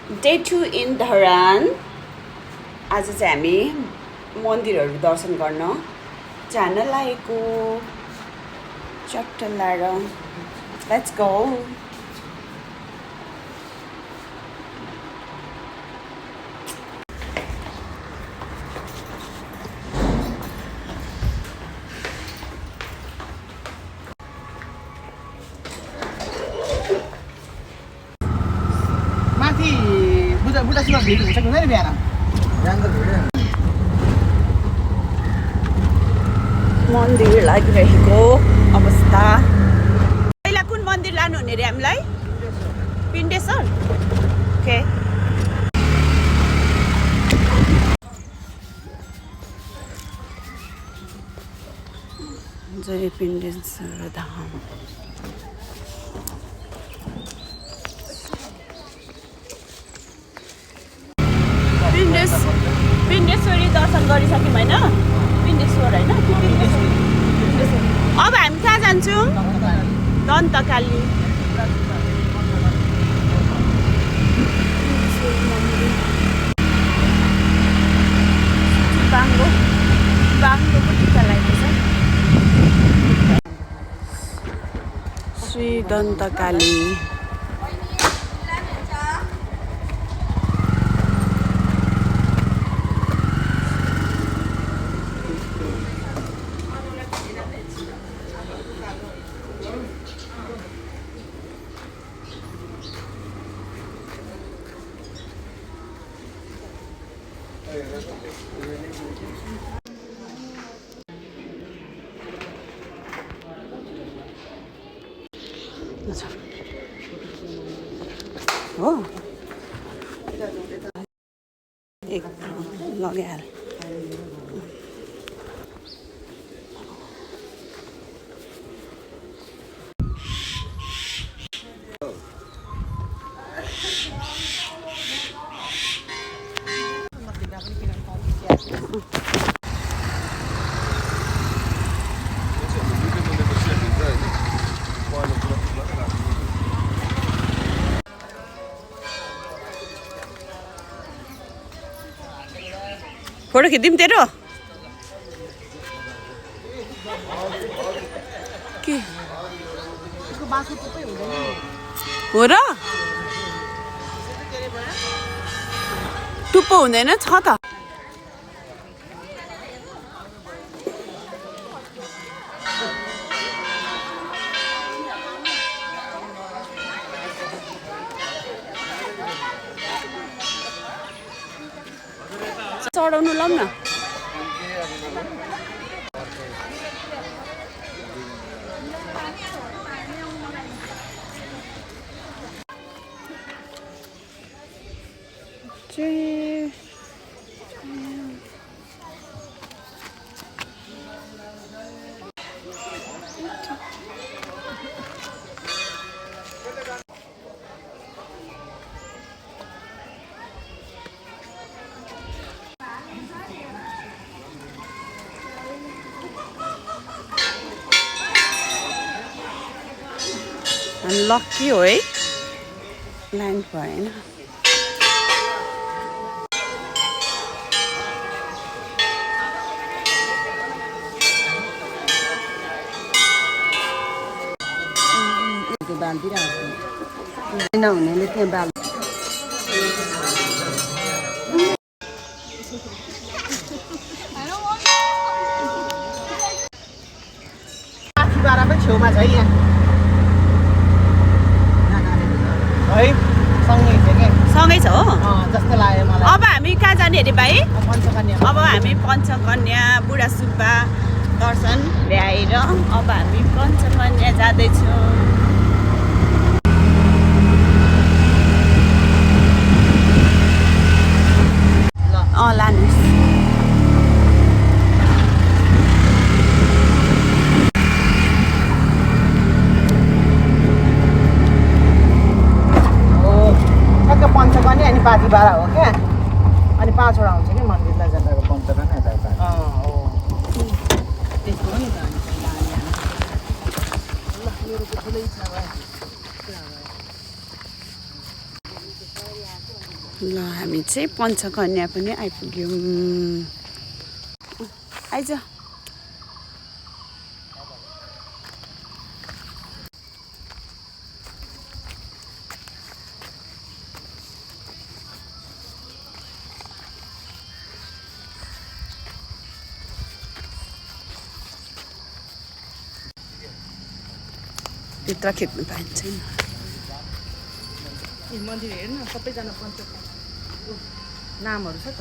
Day 2 in Dharan. आज चाहिँ हामी मन्दिरहरू दर्शन गर्न जान लागेको चट्ट लाएर लेट्स गो माथि बुढासुला भिड हुन्छ कि हुँदैन बिहान मन्दिर लागिरहेको अवस्था पहिला कुन मन्दिर लानु हुने रे हामीलाई पिण्डेश्वर ओके जय पिण्डेश्वर धाम पिण्डेश्वरी दर्शन गरिसक्यौँ होइन पिण्डेश्वर होइन अब हामी कहाँ जान्छौँ दन्तकाली बाङ्गोको टिका लागेको छ श्री दन्तकाली हो एक लगाइहाल फोटो खिच्दिउँ तेरो के हो र टुप्पो हुँदैन छ त चढाउनु लाउँ न लक्की हो है ल्यान्ड भएन नहुनेले त्यहाँ बाल माथिबारमै छेउमा छ यहाँ है सँगै छ हो जस्तो लाग्यो मलाई अब हामी कहाँ जाने अरे भाइ पञ्चकन्या अब हामी पञ्चकन्या बुढा सुब्बा दर्शन भ्याएर अब हामी पञ्चकन्या जाँदैछौँ लानुहोस् पञ्चकन्या अनि पाथिबारा हो क्या अनि 5 वटा हुन्छ कि मन्दिरलाई जाँदाको पञ्चकन्या हो त्यस्तो हो नि त मेरो ठुलै छ ल हामी चाहिँ पञ्चकन्या पनि आइपुग्यौँ आइज भित्र खिच्नु पाइन्छ ए मन्दिर हेर्न सबैजना पञ्च नामहरू छ त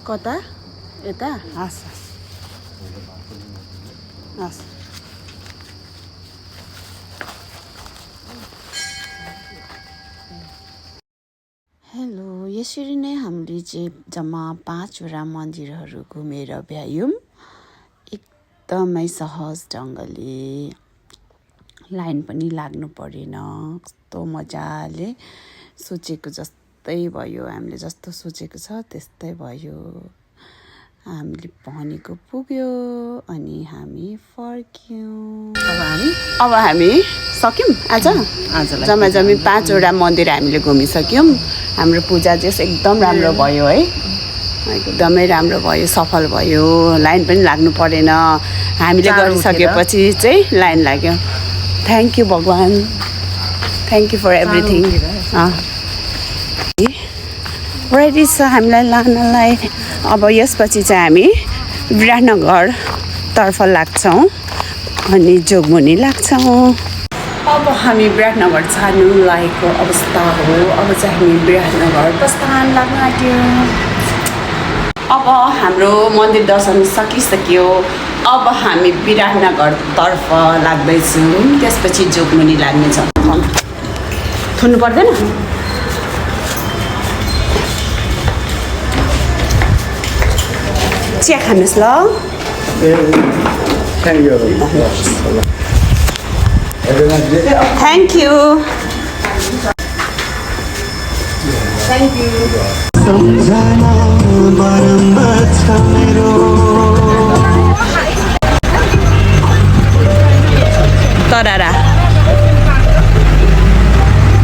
कता यता हस् हस् हेलो यसरी नै हामीले चाहिँ जम्मा 5वटा मन्दिरहरू घुमेर भ्यायौँ एकदमै सहज ढङ्गले लाइन पनि लाग्नु परेन कस्तो मजाले सोचेको जस्तै भयो हामीले जस्तो सोचेको छ त्यस्तै भयो हामीले भनेको पुग्यो अनि हामी फर्क्यौँ अब हामी सक्यौँ आज जम्मा जम्मी 5वटा मन्दिर हामीले घुमिसक्यौँ हाम्रो पूजा चाहिँ एकदम राम्रो भयो है एकदमै राम्रो भयो सफल भयो लाइन पनि लाग्नु परेन हामीले गरिसकेपछि चाहिँ लाइन लाग्यो थ्याङ्क यू भगवान thank you for everything ready छ हामीलाई लानलाई अब यसपछि चाहिँ हामी विराटनगरतर्फ लाग्छौँ अनि जोगमुनी लाग्छौँ अब हामी विराटनगर जानु लागेको अवस्था हो अब चाहिँ हामी विराटनगर प्रस्थान लाग्न आँट्यौँ अब हाम्रो मन्दिर दर्शन सकिसक्यो अब हामी विराटनगरतर्फ लाग्दैछौँ त्यसपछि जोगमुनी लाग्नेछ थुन्नु पर्दैन चिया खानुहोस् ल थ्याङ्क यू तरारा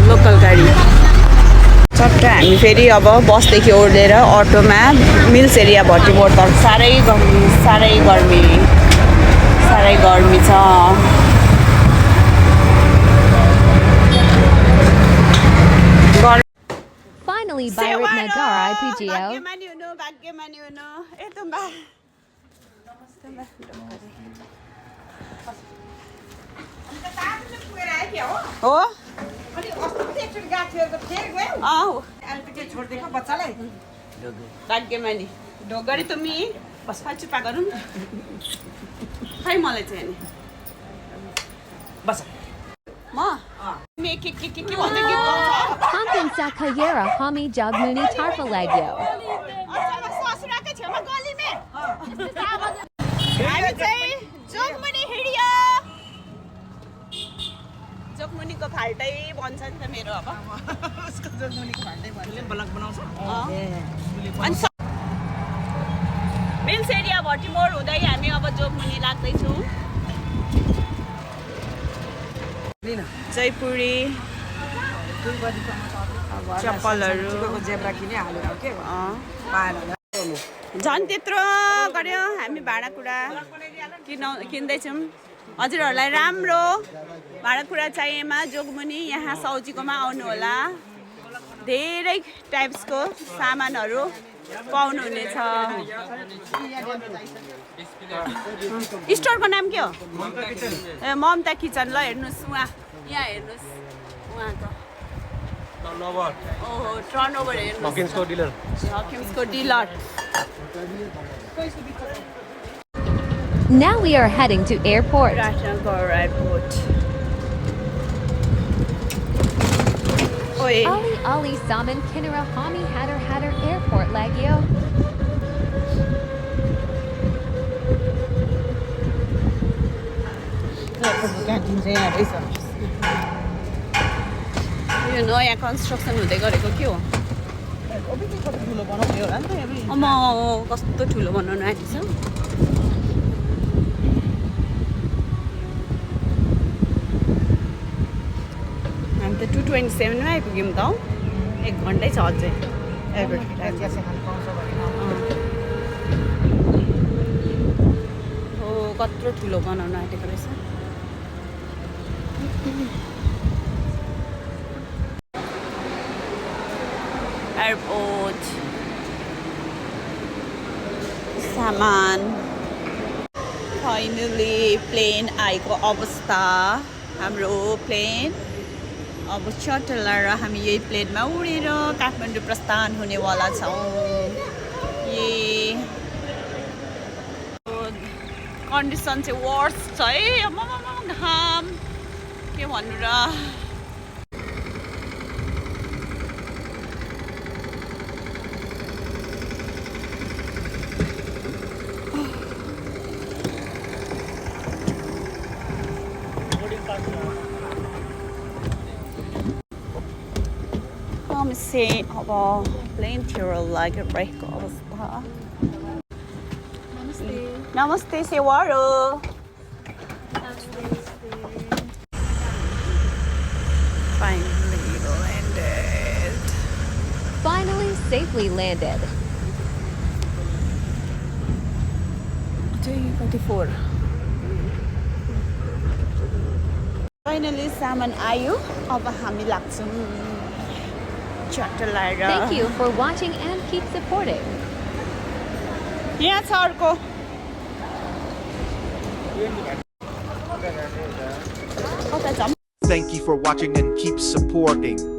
लोकल गाडी चट्ट हामी फेरि अब बसदेखि ओर्लेर अटोमा मिल्स एरिया भट्टिमोडतर्फ साह्रै गर्मी छ Finally, Viratnagar IPGO. भाग्यमानी हुनु ए तुम्बा हो अनि अस्ति पनि एकचोटि गएको थियो त फेरि गयौ अहिले त के छोडिदिएको बच्चालाई भाग्यमानी ढोगरी तुमी बस चुप्पा गरौँ खै मलाई चाहिँ नि बस म के भन्दै गीत गाउँछ Pumpkin Sakayera Hami Jagmuni Tarfalagyo. ससुराकै छेउमा गलीमे हामी चाहिँ जोगमुनी हिँड्यो जोगमुनीको फाल्टै बन्छ नि त मेरो अब उसको जोगमुनीको फाल्टै भन्ने ब्लग बनाउँछ अनि मिल्स एरिया भट्टिमोड हुँदै हामी अब जोगमुनी लाग्दैछौँ जयपुरी चप्पलहरू जेब्रा किने हालेर के झन् त्यत्रो गऱ्यो हामी भाँडाकुँडा किन्दैछौँ हजुरहरूलाई राम्रो भाँडाकुँडा चाहिएमा जोगमुनी यहाँ सौजीकोमा आउनु होला धेरै टाइप्सको सामानहरू पाउनुहुनेछ स्टोरको नाम के हो ए ममता किचन ल हेर्नुहोस् उहाँ यहाँ हेर्नुहोस् उहाँको ओहो टर्नओभर हेर्नुहोस् हकिम्सको dealer Now we are heading to airport. Rajnagar airport ओए Ali Ali Saman Kinara Hami Hatter Airport Lagyo. Canteen चाहिँ यहाँ रहेछ यो नयाँ कन्स्ट्रक्सन हुँदै गरेको के हो कति ठुलो बनाउने होला नि त यहाँ अम्म कस्तो ठुलो बनाउनु आँटेको छ हामी त 227 मा आइपुग्यौँ त हौ 1 घन्टै छ अझै एयरपोर्ट चिया खानु पाउँछ भने हो कत्रो ठुलो बनाउनु आँटेको रहेछ एयरपोर्ट सामान फाइनली प्लेन आएको अवस्था हाम्रो प्लेन अब चटलाएर हामी यही प्लेनमा उडेर काठमाडौँ प्रस्थान हुनेवाला छौँ ये कन्डिसन चाहिँ वर्स छ है घाम के भन्नु र से अब प्लेनतिर लागिरहेको अवस्था नमस्ते सेवारो Finally safely landed. 24 फाइनली सामान आयो अब हामी लाग्छौँ चटलाएर Thank you for watching and keep supporting. यहाँ छ अर्को कता जाऊँ Thank you for watching and keep supporting.